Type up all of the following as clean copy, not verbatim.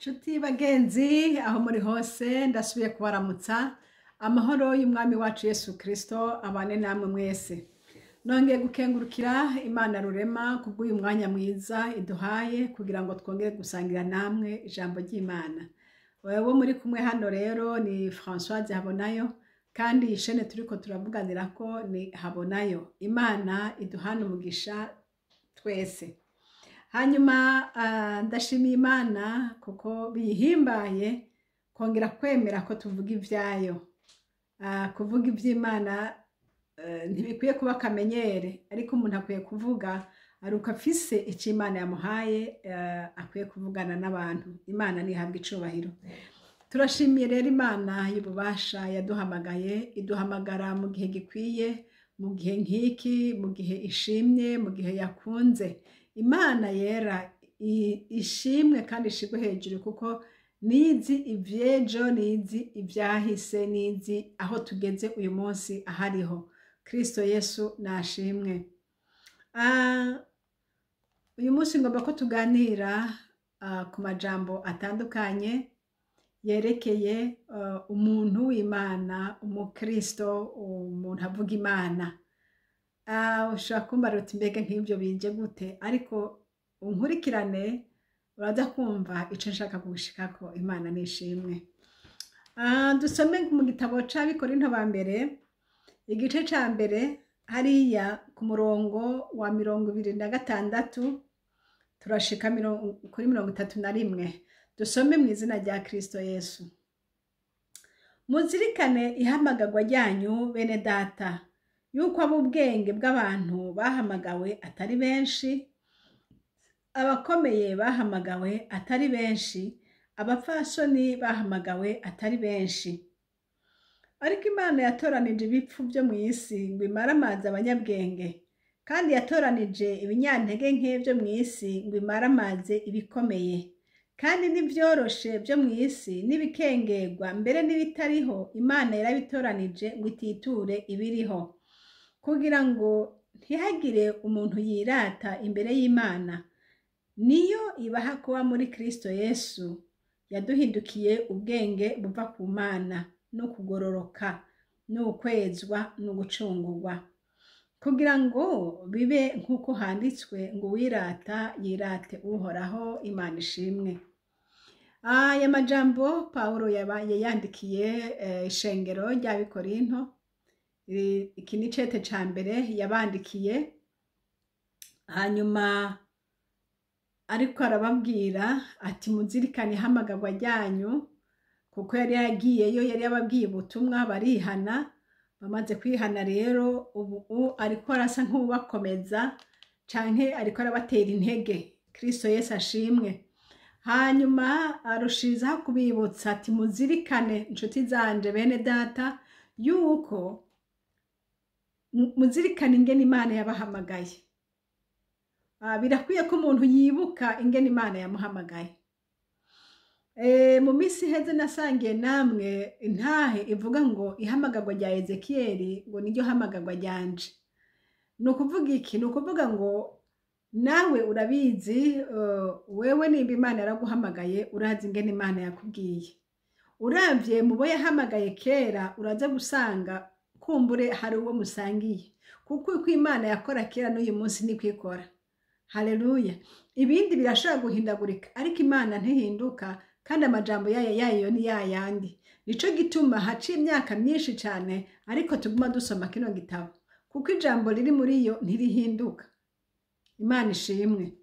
Nshuti bagenzi aho muri hose ndasubiye kubaramutsa amahoro y'umwami wacu Yesu Kristo abane namwe mwese. Nongeye gukengurukira Imana rurema kubw'uyu mwanya mwiza iduhaye kugira ngo twongere gusangira namwe ijambo ry'Imana. Wewe muri kumwe hano rero ni Françoise Habonayo kandi ishene turiko turavuganira ko ni Habonayo. Imana iduhana umugisha twese. Hanyuma ndashimiye Imana kuko biyihimbaye kongera kwemera ko tuvuga ivyayo. Kuvuga ivy'Imana ntibikwiye kuba kamenyere, ariko umuntu akwiye kuvuga aruko afise ico Imana yamuhaye, akwiye kuvugana n'abantu. Imana nihabwa icubahiro. Turashimiye rero Imana y'ububasha yaduhamagaye, iduhamagara mu gihe gikwiye, mu gihe nkiki, mu gihe ishimye, mu gihe yakunze. Imana yera ishimwe kandi ishigwe hejuru kuko nizi ivyejo, nizi ivyahise, nizi aho tugeze uyu munsi ahariho. Kristo Yesu nashimwe. Uyu munsi ngomba ko tuganira ku majambo atandukanye yerekeye umuntu w'Imana, umukristo, umuntu avuga Imana. Ushobora kumva uti mbega nk'ibyo bije gute, ariko unkurikirane uraza kumva ico nshaka gushikako. Imana nishimwe. Dusome mu gitabo c'Abikorinto ba mbere igice ca mbere hariya ku murongo wa 26 turashika kuri 31. Dusome mu izina rya Kristo Yesu. Muzirikane ihamagarwa ryanyu bene data, yuko ab'ubwenge bw'abantu bahamagawe atari benshi, abakomeye bahamagawe atari benshi, abapfasoni bahamagawe atari benshi. Ariko Imana yatoranije ibipfu byo mu isi ngo imaramaze abanyabwenge, kandi yatoranije ibinyantege nke byo mu isi ngo imaramaze ibikomeye. Kandi n'ivyoroshe byo mu isi n'ibikengerwa mbere n'ibitariho Imana yarabitoranije ngo ititure ibiriho, kugira ngo ntihagire umuntu yirata imbere y'Imana. Niyo ibaha kuba muri Kristo Yesu yaduhindukiye ubwenge buva ku Mana, no kugororoka, no kwezwa, no gucungurwa, kugira ngo bibe nk'uko handitswe ngo wirata yirate Uhoraho. Imana ishimwe. Aya majambo Paulo yayandikiye ishengero ry'Abikorinto. Iki ni cete ca mbere yabandikiye, hanyuma ariko arababwira ati muzirikane ihamagarwa ryanyu, kuko yari yagiyeyo, yari yababwiye ubutumwa barihana. Bamaze kwihana rero ubu ariko arasa nk'ubakomeza canke ariko arabatera intege. Kristo Yesu ashimwe. Hanyuma arushirizaho kubibutsa ati muzirikane inshuti zanje bene data, yuko muzirikane ingene Imana yabahamagaye. Birakwiye ko umuntu yibuka ingene Imana yamuhamagaye. Mu misi heze nasangiye namwe intahe ivuga ngo ihamagarwa rya Ezekiyeli ngo niryo hamagarwa ryanje. Nukuvuga iki? Nukuvuga ngo nawe urabizi, wewe nimba Imana yaraguhamagaye urazi ingene Imana yakubwiye. Uravye mubo yahamagaye kera uraza gusanga kumbure hari uwo musangiye, kuko uko Imana yakora kera n'uyu munsi ni kwikora. Haleluya. Ibindi birashobora guhindagurika, ariko Imana ntihinduka, kandi amajambo yayo ni yayandi. Nico gituma haciye imyaka myinshi cyane ariko tuguma dusoma kino gitabo, kuko ijambo riri muri yo ntirihinduka. Imana ishimwe.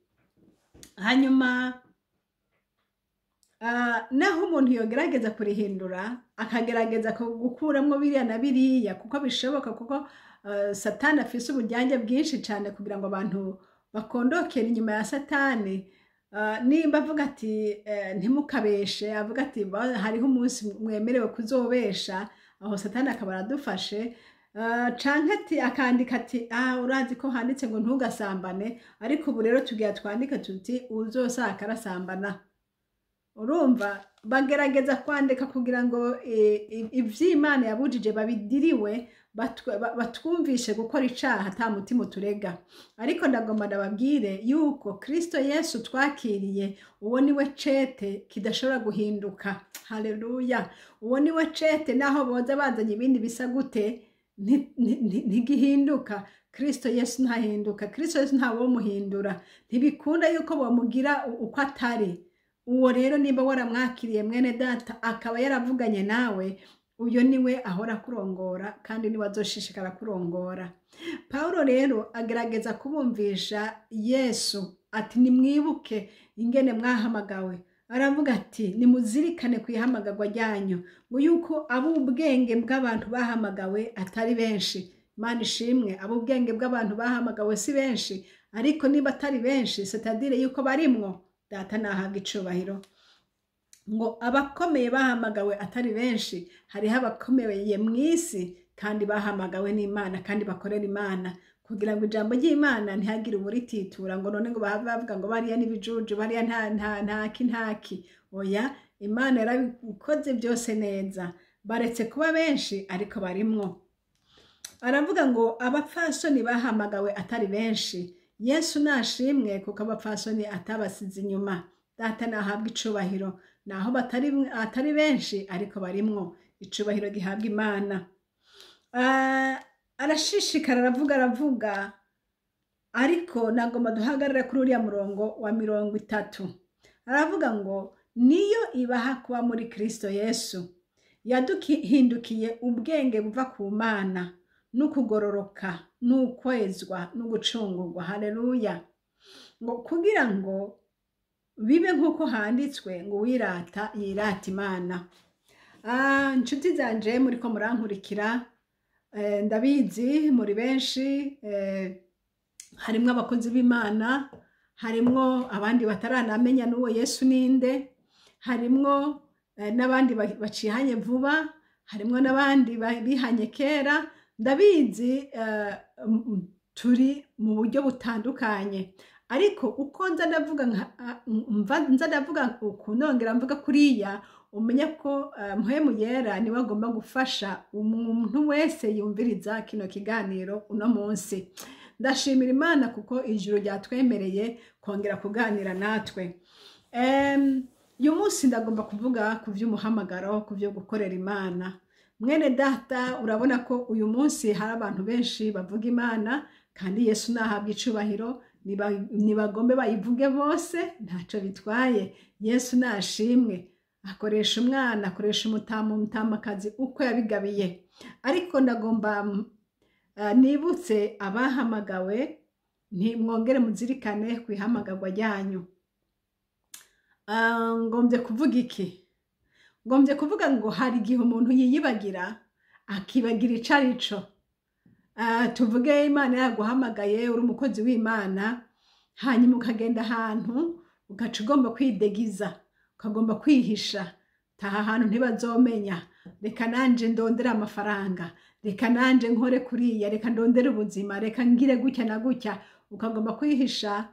Hanyuma naho umuntu yogerageza kurihindura, akagerageza gukuramwo biriya na biriya, kuko bishoboka, kuko Satani afise uburyange bwinshi cyane kugira ngo abantu bakondokera inyuma ya Satani. Nimba avuga ati ntimukabeshe, avuga ati hariho umunsi mwemerewe kuzobesha, aho Satani akaba aradufashe. Canke ati akandika ati urazi ko handitse ngo ntugasambane, ariko ubu rero tugiye twandika tuti uzosaka arasambana. urumva bagerageza kwandika kugira ngo ivy'Imana yabujije babidiriwe batwumvishe gukora icaha ata mutima uturega. Ariko ndagomba ndababwire yuko Kristo Yesu twakiriye, uwo niwe cete kidashobora guhinduka. Haleluya! Uwo niwe cete naho boza bazanye ibindi bisa gute ntigihinduka. Kristo Yesu ntahinduka. Kristo Yesu ntawo muhindura. Ntibikunda yuko bamugira uko atari. Uwo rero niba waramwakiriye mwene data akaba yaravuganye nawe, uyo niwe ahora kurongora kandi niwe azoshishikara kurongora. Paulo rero agerageza kubumvisha Yesu ati nimwibuke ingene mwahamagawe. Aravuga ati nimuzirikane kwihamagarwa ryanyu, ngo yuko ab'ubwenge bw'abantu bahamagawe atari benshi. Imana ishimwe, ab'ubwenge bw'abantu bahamagawe si benshi, ariko niba atari benshi c'est-à-dire yuko barimwo, data nahabwa icubahiro. Ngo abakomeye bahamagawe atari benshi, hariho abakomeye mw'isi kandi bahamagawe n'Imana kandi bakorera Imana, kugira ngo ijambo ry'Imana ntihagire uburititura ngo none ngo bavuga ngo bariya n'ibijuju, bariya ntaki. Oya, Imana yarabikoze byose neza, baretse kuba benshi ariko barimwo. Aravuga ngo abapfasoni bahamagawe atari benshi. Yesu nashimwe kuko abapfasoni atabasize inyuma. Data nahabwa icubahiro, naho atari benshi ariko barimwo. Icubahiro gihabwa Imana. Arashishikara aravuga, ariko nagomba duhagarara kuri uriya murongo wa 30. Aravuga ngo niyo ibaha kuba muri Kristo Yesu, yaduhindukiye ubwenge buva ku Mana, n'ukugororoka, n'ukwezwa, n'ugucungurwa. Haleluya! Ngo kugira ngo bibe nk'uko handitswe ngo wirata yirata Imana. Inshuti zanje muriko murankurikira, ndabizi muri benshi, harimwo abakozi b'Imana, harimwo abandi bataranamenya n'uwo Yesu ninde, harimwo n'abandi bacihanye vuba, harimwo n'abandi bihanye kera. Ndabizi turi mu buryo butandukanye, ariko uko nza ndavuga ukunongera mvuga kuriya, umenya ko mpwemu yera niwe agomba gufasha umuntu wese yumviriza kino kiganiro uno munsi. Ndashimira Imana kuko ijuru ryatwemereye kongera kuganira natwe. Uyu munsi ndagomba kuvuga ku vy'umuhamagaro, ku vyo gukorera Imana. Mwene data, urabona ko uyu munsi hari abantu benshi bavuga Imana, kandi Yesu nahabwa icubahiro. Nibagombe bayivuge bose, ntaco bitwaye. Yesu nashimwe, akoresha umwana, akoresha umutamakazi uko yabigabiye. Ariko ndagomba nibutse abahamagawe, ntimwongere muzirikane kwihamagarwa ryanyu. Ngombye kuvuga iki? Ngombye kuvuga ngo hari igihe umuntu yiyibagira, akibagira icarico. Tuvuge Imana yaguhamagaye, uri umukozi w'Imana, hanyuma ukagenda ahantu ugaca ugomba kwidegiza, ukagomba kwihisha. Taha ahantu ntibazomenya, reka nanje ndondera amafaranga, reka nanje nkore kuriya, reka ndondere ubuzima, reka ngire gutya na gutya. Ukagomba kwihisha,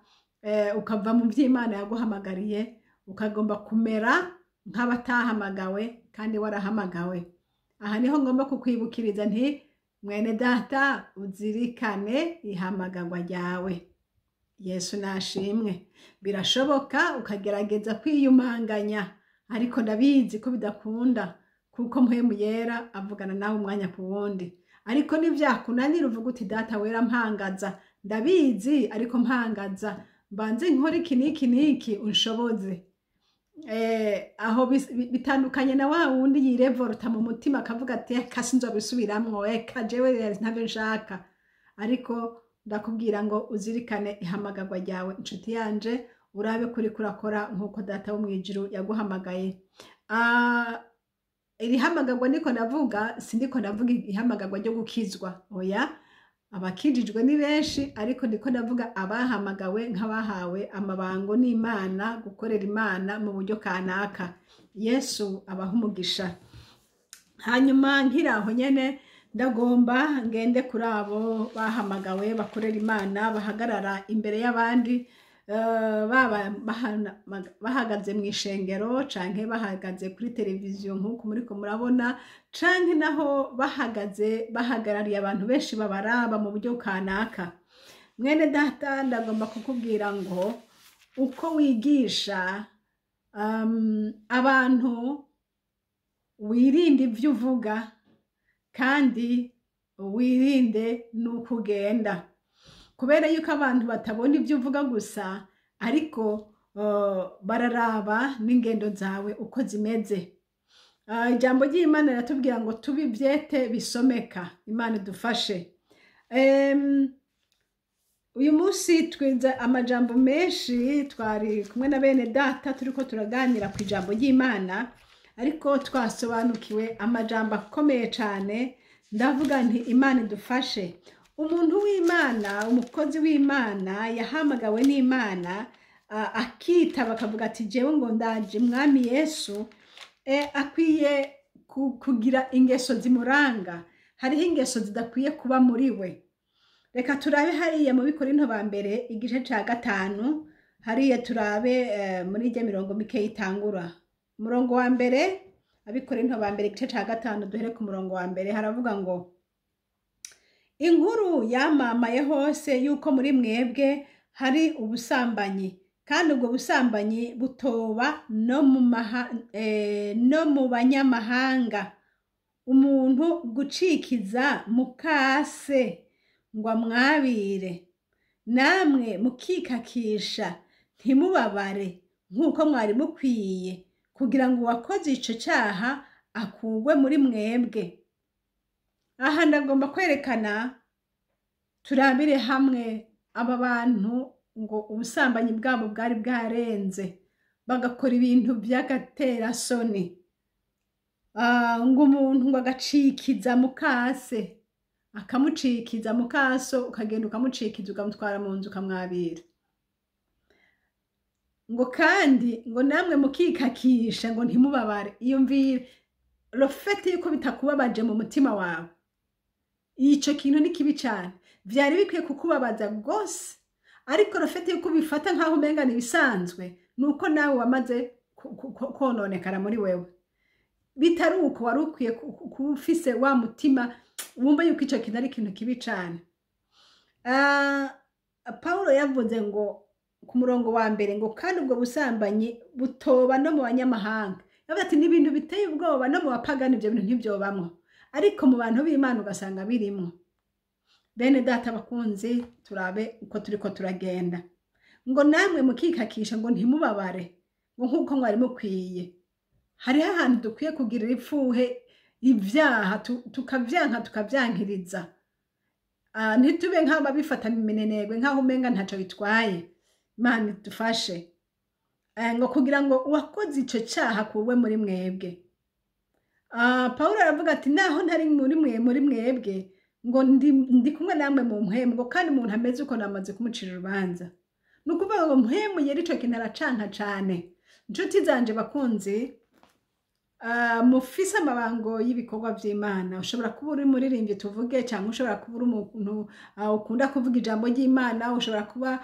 ukava mu vy'Imana yaguhamagariye, ukagomba kumera nk'abatahamagawe kandi warahamagawe. Aha niho ngomba kukwibukiriza nti mwene data, uzirikane ihamagarwa ryawe. Yesu nashimwe. Birashoboka ukagerageza kwiyumanganya, ariko ndabizi ko bidakunda, kuko mpwemu yera avugana nawe umwanya ku wundi. Ariko nivyakunanira uvuga uti data wera mpangaza, ndabizi ariko mpangaza, mbanze nkore iki niki unshoboze. Aho bitandukanye na wa wundi yirevolta mu mutima akavuga ati kasi nzobisubiramwo, jewe ntavyo nshaka. Ariko ndakubwira ngo uzirikane ihamagarwa ryawe. Inshuti yanje, urabe kuri kurakora nkuko data wo mwijuru yaguhamagaye. Iri hamagarwa niko navuga, sindiko navuga ihamagarwa ryo gukizwa. Oya, abakijijwe ni benshi, ariko ndiko navuga abahamagawe nk'abahawe amabango n'Imana, gukorera Imana mu buryo kanaka. Yesu abaha umugisha. Hanyuma nkiraho nyene ndagomba ngende kuri abo bahamagawe bakorera Imana, bahagarara imbere y'abandi, baba bahagaze mu ishengero canke bahagaze kuri televiziyo nk'uko muriko murabona, canke naho bahagaze bahagarariye abantu benshi babaraba mu buryo kanaka. Mwene data ndagomba kukubwira ngo uko wigisha abantu, wirinde ibyo uvuga kandi wirinde n'uko ugenda, kubera yuko abantu batabona ibyo uvuga gusa, ariko bararaba n'ingendo zawe uko zimeze. Ijambo ry'Imana riratubwira ngo tube ibyete bisomeka. Imana idufashe. Uyu munsi twize amajambo menshi, twari kumwe na bene data turiko turaganira ku ijambo ry'Imana, ariko twasobanukiwe amajambo akomeye cyane. Ndavuga nti Imana idufashe. Umuntu w'Imana, umukozi w'Imana yahamagawe n'Imana, akitaba akavuga ati jewe ngo ndaje Mwami Yesu, akwiye kugira ingeso zimuranga. Hariho ingeso zidakwiye kuba muri we. Reka turabe hariya mu Bikorinto ba mbere igice ca 5, hariya turabe muri ijya mirongo mike itangura. Umurongo wa mbere, Abikorinto ba mbere igice ca 5, duhere ku murongo wa mbere. Haravuga ngo inkuru yamamaye hose yuko muri mwebwe hari ubusambanyi, kandi ubwo busambanyi butoba no mu banyamahanga, umuntu gucikiza mukase ngo amwabire, namwe mukikakisha ntimubabare nk'uko mwari mukwiye, kugira ngo uwakoze ico cyaha akugwe muri mwebwe. Aha ndagomba kwerekana, turabire hamwe aba bantu ngo ubusambanyi bwabo bwari bwarenze, bagakora ibintu by'agaterasoni. Ngo umuntu ngo agacikiza mukase, akamucikiza mukaso, ukagenda ukamucikiza ukamutwara mu nzu ukamwabira. Ngo kandi ngo namwe mukikakisha ngo ntimubabare. Iyumvire rofete yuko bitakubabaje mu mutima wawe, ico kintu ni kibi cyane, vyari bikwiye kukubabaza gose, ariko rofete yuko bifata nkaho umenga ni bisanzwe, nuko nawe wamaze kononekara muri wewe. Bitari uko wari ukwiye kufise wa mutima wumva yuko ico kintu ari ikintu kibi cyane. Paulo yavuze ngo ku murongo wa mbere ngo kandi ubwo busambanyi butoba no mu banyamahanga. Yavuze ati ni ibintu biteye ubwoba, no mu bapagani ibyo bintu ntibyobamwo, ariko mu bantu b'Imana ugasanga birimwo. Bene data bakunzi, turabe uko turiko turagenda. Ngo namwe mukikakisha ngo ntimubabare ngo nk'uko mwari mukwiye. Hariho ahantu dukwiye kugira ipfuhe ibyaha, tukavyanka tukavyankiriza. Ntitube nk'ababifatana iminenegwe nk'aho umenga ntaco bitwaye. Imana idufashe. Ngo kugira ngo uwakoze ico cyaha kuwe muri mwebwe. Paulo aravuga ati naho ntari muri mwebwe ngo ndi kumwe namwe mu mpemu, ngo kandi umuntu ameze uko namaze kumucira urubanza. Nukuvuga ngo mpemu yari ico kintu aracanka cane. Inshuti zanje bakunzi, mufise amabango y'ibikorwa vy'Imana. Ushobora kuba uri muririmbyi tuvuge, cyangwa ushobora kuba uri umuntu ukunda kuvuga ijambo ry'Imana, ushobora kuba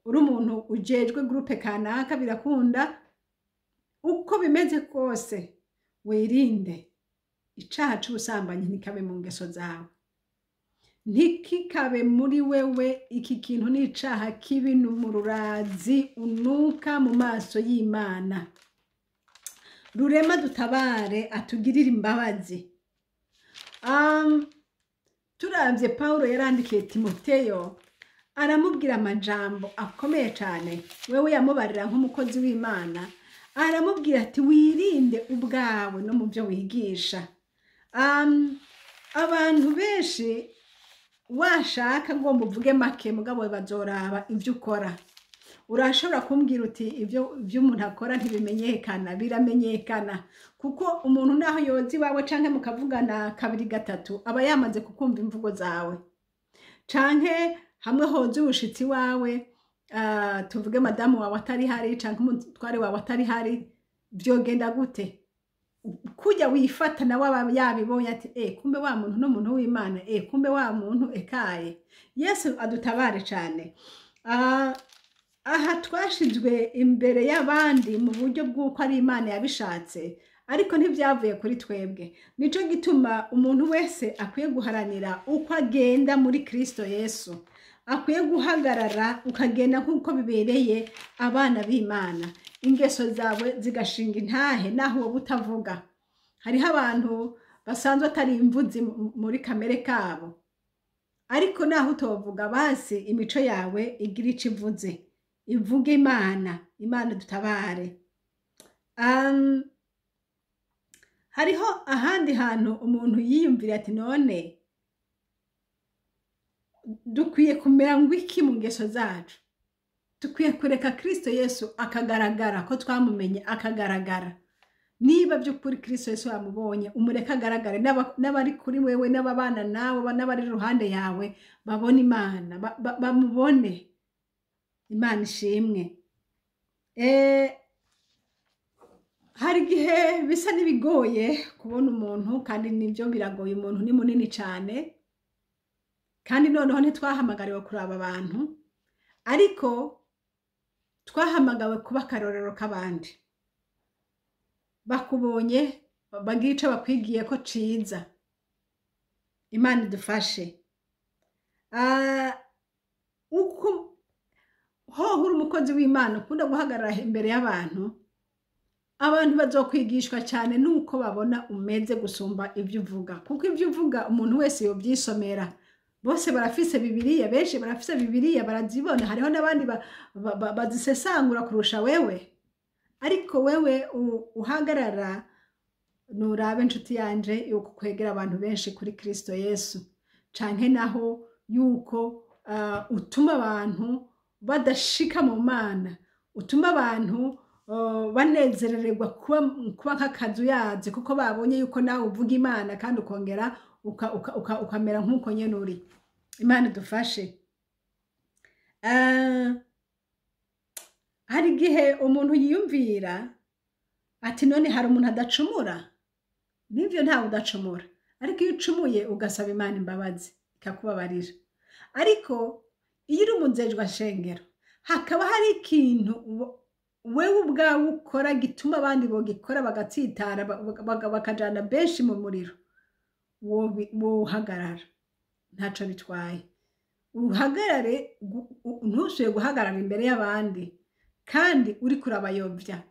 uri umuntu ujejwe groupe kanaka, birakunda. Uko bimeze kose, wirinde icaha c'ubusambanyi ntikabe mu ngeso zawe, ntikikabe muri wewe. Iki kintu ni icaha kibi, n'umururazi unuka mu maso y'Imana. Rurema dutabare, atugirire imbabazi. Turavye Paulo yarandikiye Timoteyo, aramubwira amajambo akomeye cyane. Wewe yamubarira nk'umukozi w'Imana, aramubwira ati wirinde ubwawe no mu byo wigisha. Abantu benshi washaka ngo muvuge make, mugabo bazoraba ibyo ukora. Urashobora kumbwira uti ibyo umuntu akora ntibimenyekana, biramenyekana, kuko umuntu naho yozi wawe canke mukavugana kabiri gatatu aba yamaze kukumva imvugo zawe. Canke hamwe hoze ubushitsi wawe, tuvuge madamu wawe atari hari canke umutware wawe atari hari, byogenda gute? Kujya wifata na waba yabibonye ati kumbe wa muntu no muntu w'Imana, kumbe wa muntu ekaye. Yesu adutabare cyane. aha twashizwe imbere y'abandi mu buryo bw'uko ari Imana yabishatse, ariko ntibyavuye kuri twebwe. Nico gituma umuntu wese akwiye guharanira uko agenda muri Kristo Yesu, akwiye guhagarara ukagenda nk'uko bibereye abana b'Imana, ingeso zawe zigashinga intahe naho wowe utavuga. Hariho abantu basanzwe atari imvuzi muri kamere kabo, ariko naho utovuga basi imico yawe igira ico ivuze, ivuge Imana dutabare. Hariho ahandi hantu umuntu yiyumvira ati none dukwiye kumera ngwiki mu ngeso zacu, dukwiye kureka Kristo Yesu akagaragara ko twamumenye, akagaragara. Niba by'ukuri Kristo Yesu yamubonye, umureka agaragare, n'abari kuri wewe, n'ababana nawe, n'abari iruhande yawe babone Imana, bamubone. Imana ishimwe. Hari igihe bisa n'ibigoye kubona umuntu, kandi nibyo biragoye, umuntu ni munini cyane, kandi noneho ntitwahamagariwe kuraba abantu, ariko twahamagawe kuba akarorero k'abandi. Bakubonye bagira ico bakwigiye ko ciza. Imana idufashe. Uko hoho uri umukozi w'Imana ukunda guhagarara imbere y'abantu, abantu bazokwigishwa cyane nuko babona umeze gusumba ibyo uvuga, kuko ibyo uvuga umuntu wese yobyisomera. Bose barafise Bibiliya, benshi barafise Bibiliya, barazibona. Hariho n'abandi bazisesangura kurusha wewe, ariko wewe uhagarara nurabe inshuti yanje yuko kwegera abantu benshi kuri Kristo Yesu, canke naho yuko utuma abantu badashika mu Mana, utuma abantu banezerererwa kuba nk'akazu yazi, kuko babonye yuko nawe uvuga Imana kandi ukongera ukamera nk'uko nyene uri. Imana idufashe. Hari igihe umuntu yiyumvira ati none hari umuntu adacumura. Nivyo ntawe udacumura, ariko iyo ucumuye ugasaba Imana imbabazi ikakubabarira. Ariko iyo uri umuzejwa shengero, hakaba hari ikintu wewe ubwawe ukora gituma abandi bogikora bagatsitara bakajana benshi mu muriro, wohagarara ntaco bitwaye. Uhagarare, ntusuye guhagarara imbere y'abandi kandi uri kurabayobya.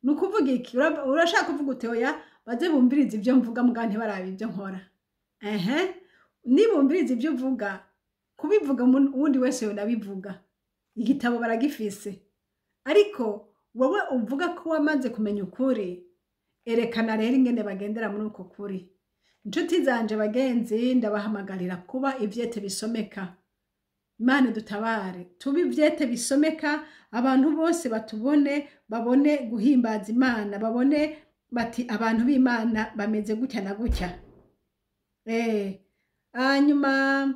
Nukuvuga iki? Urashaka kuvuga uti oya baze bumviriza ibyo mvuga muga ntibarabe ibyo nkora. Nibumviriza ibyo uvuga, kubivuga uwundi wese yonabivuga, igitabo baragifise. Ariko wowe uvuga ko wamaze kumenya ukuri, erekana rero ingene bagendera muri uko kuri. Inshuti zanje bagenzi, ndabahamagarira kuba ivyete bisomeka. Imana dutabare, tubi ivyete bisomeka, abantu bose batubone, babone guhimbaza Imana, babone bati abantu b'Imana bameze gutya na gutya. Hanyuma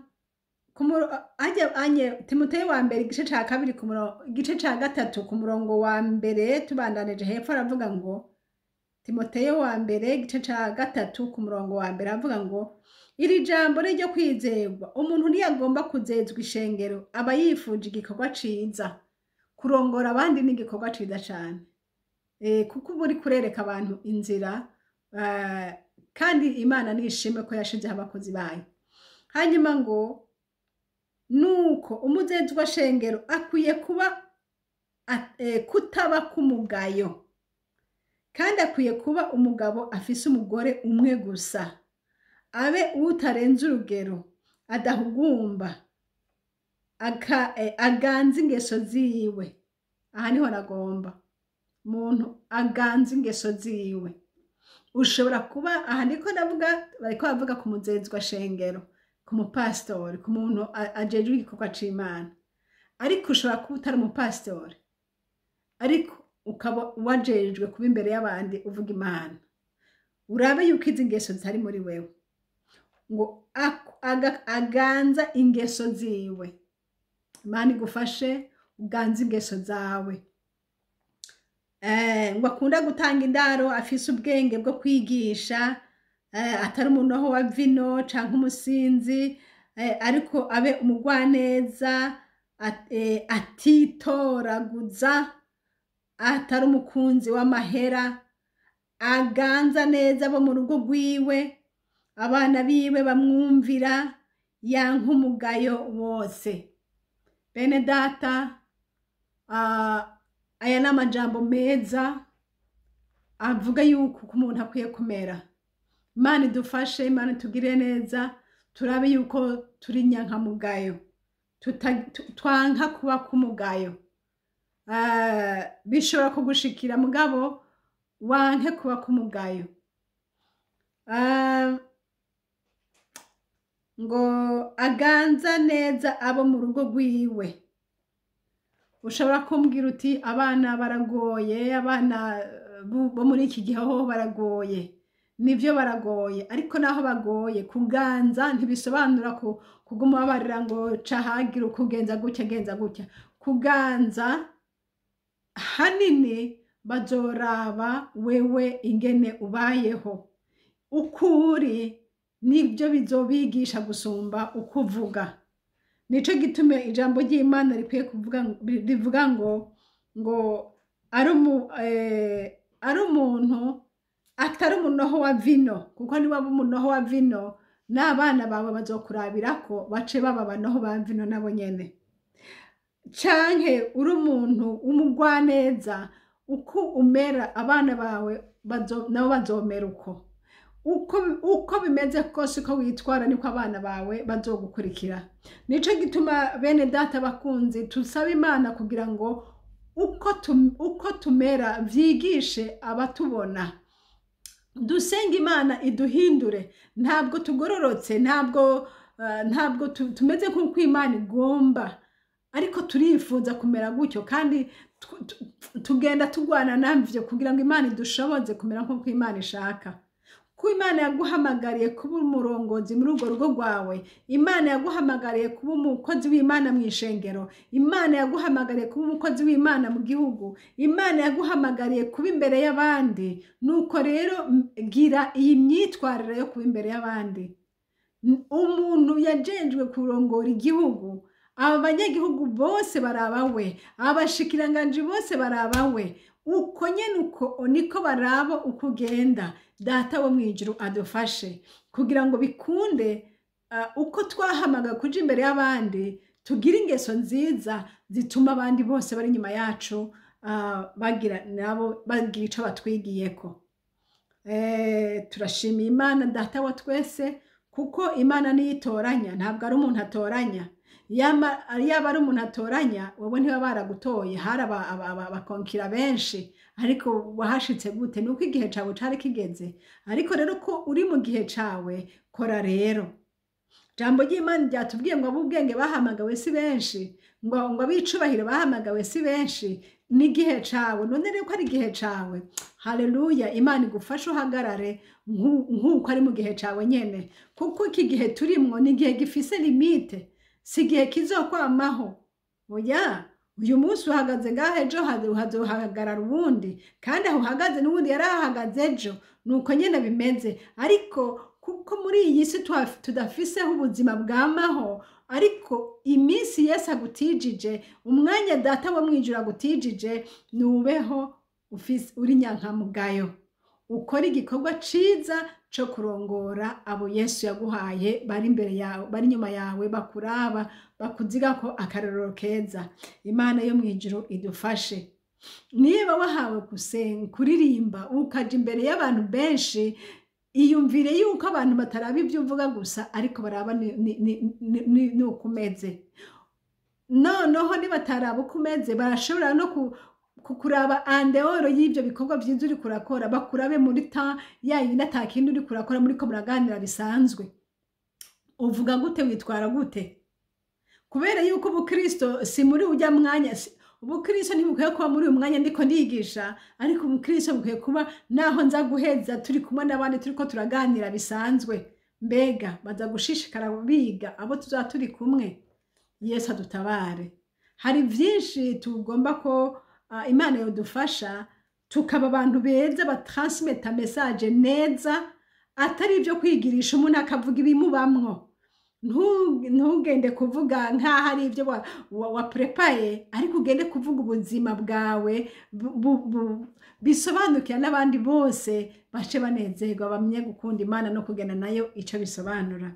Timoteyo wa mbere igice ca kabiri igice ca gatatu ku murongo wa mbere tubandanije hepfo aravuga ngo, Timoteyo wa mbere igice ca gatatu ku murongo wa mbere aravuga ngo, iri jambo ryo kwizerwa, umuntu ntiyagomba kuzezwa ishengero, aba yifuje igikorwa ciza. Kurongora abandi ni igikorwa ciza cane, kuko uba uri kurereka abantu inzira, kandi Imana nishime ko yashizeho abakozi bayo. Hanyuma ngo nuko umuzezwa shengero akwiye kuba kutaba kumugayo, kandi akwiye kuba umugabo afise umugore umwe gusa, abe utarenze urugero, adahugumba, aganza ingeso ziwe. Aha niho nagomba, umuntu aganza ingeso ziwe. Ushobora kuba, aha niko navuga, bariko bavuga ku muzezwa shengero, ku mupastori, ku muntu ajejwe igikorwa c'Imana. Ariko ushobora kuba utari umupastori, ariko ukaba wajejwe kuba imbere y'abandi uvuga Imana. Urabe yuko izi ngeso zitari muri wewe, ngo aganza ingeso ziwe. Imana igufashe uganza ingeso zawe. Ngo akunda gutanga indaro, afise ubwenge bwo kwigisha, atari umuntu aho wa vino canke umusinzi, ariko abe umugwaneza, atitoraguza, atari umukunzi w'amahera, aganza neza abo mu rugo rwiwe, abana biwe bamwumvira, yanka umugayo wose. Bene data, aya ni amajambo meza avuga yuko umuntu akwiye kumera. Imana idufashe, Imana itugirire neza, turabe yuko turi nyankamugayo, twanka kuba kumugayo. Bishobora kugushikira mugabo wanke kuba kumugayo. Ngo aganza neza abo mu rugo rwiwe. Ushobora kumbwira uti abana baragoye, abana bo muri iki gihe ho baragoye. Nivyo baragoye, ariko naho bagoye kuganza ntibisobanura kuguma babarira ngo cahagira ukugenza gutya genza gutya. Kuganza hanini bazoraba wewe ingene ubayeho, ukuri nibyo bizobigisha gusumba ukuvuga. Nico gitume ijambo ry'Imana rikwiye rivuga ngo ari umuntu atari umunoho wa vino, kuko niba umunoho wa vino n'abana bawe bazokurabirako bace baba abanoho ba vino nabo nyene. Canke uri umuntu umugwaneza, uko umera abana bawe nabo bazomera uko bimeze kose, uko witwara niko abana bawe bazogukurikira. Nico gituma bene data bakunzi tusaba Imana kugira ngo uko tumera vyigishe abatubona. Dusenga Imana iduhindure, ntabwo tugororotse, ntabwo tumeze nk'uko Imana igomba, ariko turifuza kumera gutyo, kandi tugenda tugwana navyo kugira ngo Imana idushoboze kumera nk'uko Imana ishaka. Ko Imana yaguhamagariye kuba umurongozi muri urwo rugo rwawe, Imana yaguhamagariye kuba umukozi w'Imana mu ishengero, Imana yaguhamagariye kuba umukozi w'Imana mu gihugu, Imana yaguhamagariye kuba imbere y'abandi. Nuko rero gira iyi myitwarire yo kuba imbere y'abandi. Umuntu yajenjwe kurongora igihugu, aba banyagihugu bose barabawe, abashikiranganje bose barabawe. Uko nyene uko niko baraba uko ugenda. Data wo mwijuru adufashe kugira ngo bikunde uko twahamaga kuja imbere y'abandi, tugira ingeso nziza zituma abandi bose bari nyuma yacu bagira ico batwigiyeko. Turashimiye Imana Data wa twese, kuko Imana niyitoranya, ntabwo ari umuntu atoranya. Yaba ari umuntu atoranya, wowe ntiba baragutoye, hari abakonkira benshi, ariko wahashitse gute? Nuko igihe cawe cari kigeze. Ariko rero ko uri mu gihe cawe, kora rero. Jambo ry'Imana ryatubwiye ngo ab'ubwenge bahamagawe si benshi, ngo abicubahiro bahamagawe si benshi. Ni igihe cawe, none rero ko ari igihe cawe, haleluya. Imana igufashe uhagarare nk'uko ari mu gihe cawe nyene, kuko iki gihe turimwo ni igihe gifise limite, si igihe kizokwamaho. Oya, uyu munsi uhagaze ngaho, ejo hazohagarara ubundi, kandi aho uhagaze n'ubundi yari ahagaze ejo. Nuko nyene bimeze. Ariko kuko muri iyi si tudafiseho ubuzima bwamaho, ariko iminsi Yesu agutijije, umwanya Data wo mwijuru agutijije, nubeho uri nyankamugayo, ukora igikorwa ciza co kurongora abo Yesu yaguhaye bari imbere yawe, bari nyuma yawe, bakuraba bakuziga ko akarorero keza. Imana yo mwijuru idufashe. Niba wahawe kuririmba ukaja imbere y'abantu benshi, iyumvire yuko abantu bataraba ibyo uvuga gusa, ariko baraba ni ukumeze. Noneho nibataraba ukumeze, barashobora no kukuraba andeoro y'ibyo bikorwa byiza uri kurakora, bakurabe muri ta yayindi atakindi uri kurakora, muri ko muraganira bisanzwe. Uvuga gute, witwara gute? Kubera yuko ubukristo si muri ujya mwanya, ubukristo ntibukwiye kuba muri uyu mwanya ndiko ndigisha, ariko ubukristo bukwiye kuba naho nza guheza turi kumwe n'abandi turiko turaganira bisanzwe. Mbega baza gushishikara biga abo tuzaba turi kumwe. Yesu adutabare. Hari vyinshi tugomba ko Imana yodufasha, tukaba abantu beza batransmeta message neza, atari ibyo kwigirisha umuntu akavuga ibimubamwo. ntugende kuvuga nk'aho ari ibyo waprepaye, ariko ugende kuvuga ubuzima bwawe bisobanukira n'abandi bose bace banezerwa, bamenye gukunda Imana no kugenda nayo icyo bisobanura.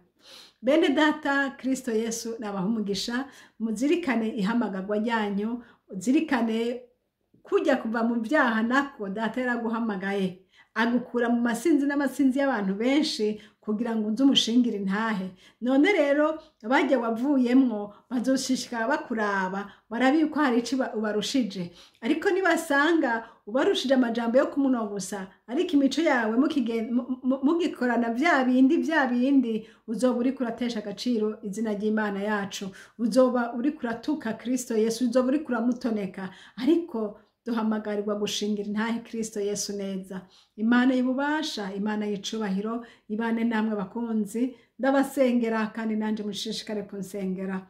Bene data, Kristo Yesu nabaha umugisha, muzirikane ihamagarwa ryanyu, uzirikane kujya kuva mu byaha nako data yaraguhamagaye, agukura mu masinzi n'amasinzi y'abantu benshi kugira ngo uze umushingire intahe. None rero bajya wavuyemwo bazoshishikara bakuraba, barabiye ko hari ici ubarushije, ariko nibasanga ubarushije amajambo yo kumunwa gusa, ariko imico yawe mugikorana bya bindi, uzoba uri kuratesha agaciro izina ry'Imana yacu, uzoba uri kuratuka Kristo Yesu, uzoba uri kuramutoneka. Ariko duhamagarirwa gushingira intahe Kristo Yesu neza. Imana y'ububasha, Imana y'icubahiro, ibane namwe bakunzi, ndabasengera kandi nanje mushishikare kunsengera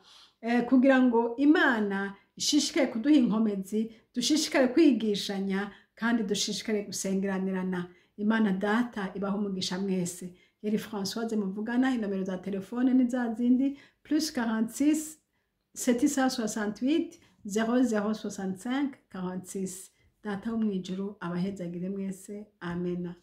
kugira ngo Imana ishishikare kuduha inkomezi, dushishikare kwigishanya kandi dushishikare gusengeranirana. Imana data ibaho umugisha mwese. Yari Françoise muvugana, inomero za telefone ni za zindi +46 768 0065 46. Data wo mwijuru abahezagire mwese. Amena.